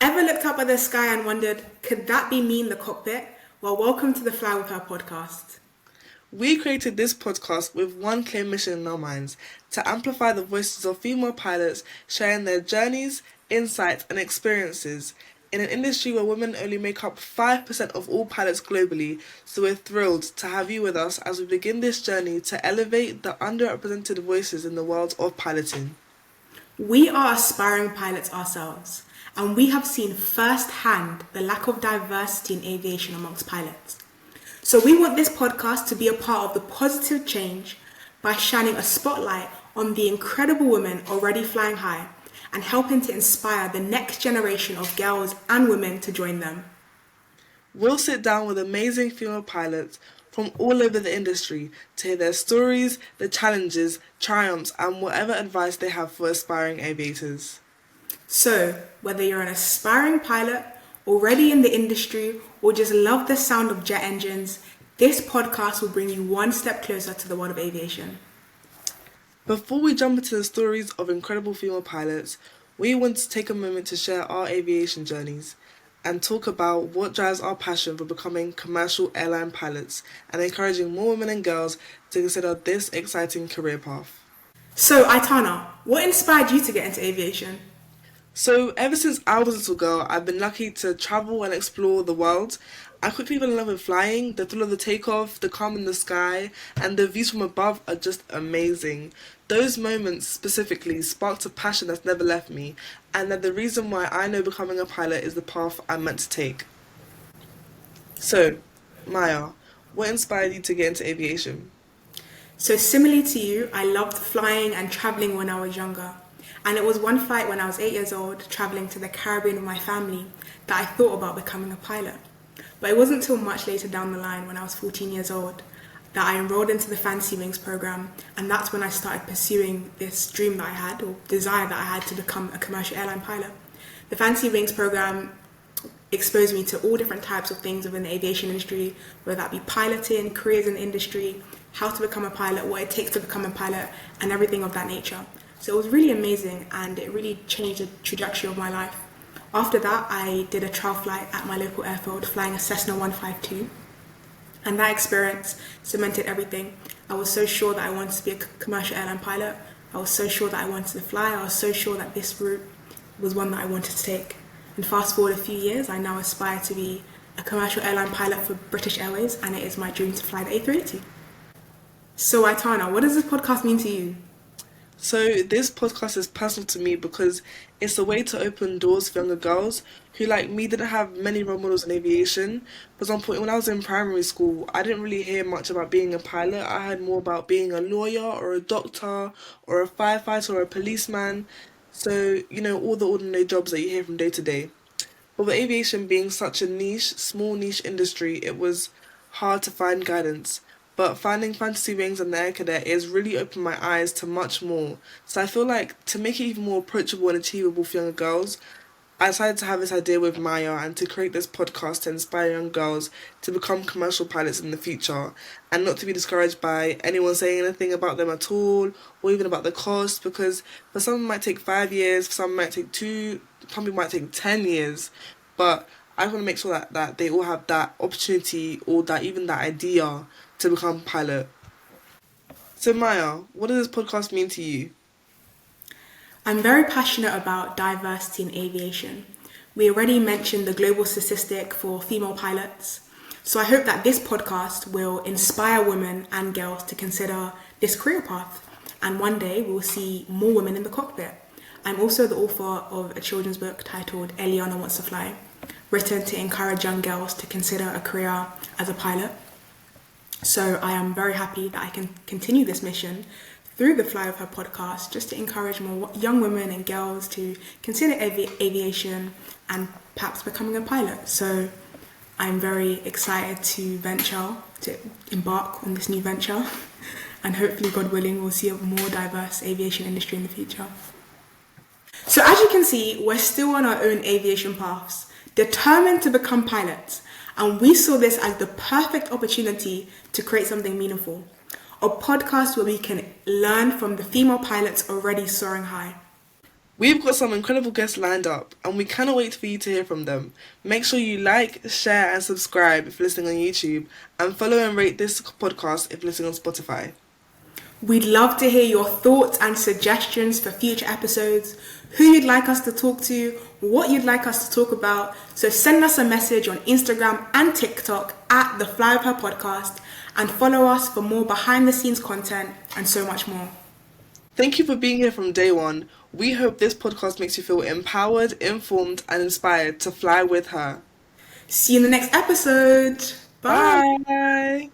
Ever looked up at the sky and wondered, could that be me in the cockpit? Well, welcome to the Fly With Her podcast. We created this podcast with one clear mission in our minds: to amplify the voices of female pilots sharing their journeys, insights, and experiences in an industry where women only make up 5% of all pilots globally. So we're thrilled to have you with us as we begin this journey to elevate the underrepresented voices in the world of piloting. We are aspiring pilots ourselves, and we have seen firsthand the lack of diversity in aviation amongst pilots. So we want this podcast to be a part of the positive change by shining a spotlight on the incredible women already flying high and helping to inspire the next generation of girls and women to join them. We'll sit down with amazing female pilots from all over the industry to hear their stories, the challenges, triumphs, and whatever advice they have for aspiring aviators. So, whether you're an aspiring pilot, already in the industry, or just love the sound of jet engines, this podcast will bring you one step closer to the world of aviation. Before we jump into the stories of incredible female pilots, we want to take a moment to share our aviation journeys and talk about what drives our passion for becoming commercial airline pilots and encouraging more women and girls to consider this exciting career path. So, Aitana, what inspired you to get into aviation? So ever since I was a little girl, I've been lucky to travel and explore the world. I quickly fell in love with flying. The thrill of the takeoff, the calm in the sky, and the views from above are just amazing. Those moments specifically sparked a passion that's never left me, and that the reason why I know becoming a pilot is the path I'm meant to take. So, Maya, what inspired you to get into aviation? So, similarly to you, I loved flying and traveling when I was younger. And it was one flight when I was 8 years old, traveling to the Caribbean with my family, that I thought about becoming a pilot. But it wasn't until much later down the line, when I was 14 years old, that I enrolled into the Fancy Wings program, and that's when I started pursuing this dream that I had, or desire that I had, to become a commercial airline pilot. The Fancy Wings program exposed me to all different types of things within the aviation industry, whether that be piloting, careers in the industry, how to become a pilot, what it takes to become a pilot, and everything of that nature. So it was really amazing, and it really changed the trajectory of my life. After that, I did a trial flight at my local airfield, flying a Cessna 152. And that experience cemented everything. I was so sure that I wanted to be a commercial airline pilot. I was so sure that I wanted to fly. I was so sure that this route was one that I wanted to take. And fast forward a few years, I now aspire to be a commercial airline pilot for British Airways, and it is my dream to fly the A380. So, Aitana, what does this podcast mean to you? So this podcast is personal to me because it's a way to open doors for younger girls who, like me, didn't have many role models in aviation. For example, when I was in primary school, I didn't really hear much about being a pilot. I heard more about being a lawyer or a doctor or a firefighter or a policeman. So, all the ordinary jobs that you hear from day to day. But with aviation being such a small niche industry, it was hard to find guidance. But finding Fantasy Wings and the Air Cadet has really opened my eyes to much more. So I feel like to make it even more approachable and achievable for younger girls, I decided to have this idea with Maya and to create this podcast to inspire young girls to become commercial pilots in the future and not to be discouraged by anyone saying anything about them at all or even about the cost, because for some it might take 5 years, for some it might take 2, some people might take 10 years. But I want to make sure that they all have that opportunity or that even that idea to become a pilot. So Maya, what does this podcast mean to you? I'm very passionate about diversity in aviation. We already mentioned the global statistic for female pilots. So I hope that this podcast will inspire women and girls to consider this career path. And one day we'll see more women in the cockpit. I'm also the author of a children's book titled Eliana Wants to Fly, written to encourage young girls to consider a career as a pilot. So I am very happy that I can continue this mission through the Fly With Her podcast, just to encourage more young women and girls to consider aviation and perhaps becoming a pilot. So I'm very excited to embark on this new venture, and hopefully, God willing, we'll see a more diverse aviation industry in the future. So as you can see, we're still on our own aviation paths, determined to become pilots. And we saw this as the perfect opportunity to create something meaningful. A podcast where we can learn from the female pilots already soaring high. We've got some incredible guests lined up, and we cannot wait for you to hear from them. Make sure you like, share, and subscribe if you're listening on YouTube, and follow and rate this podcast if you're listening on Spotify. We'd love to hear your thoughts and suggestions for future episodes, who you'd like us to talk to, what you'd like us to talk about. So send us a message on Instagram and TikTok at the Flyover Podcast, and follow us for more behind the scenes content and so much more. Thank you for being here from day one. We hope this podcast makes you feel empowered, informed, and inspired to fly with her. See you in the next episode. Bye. Bye.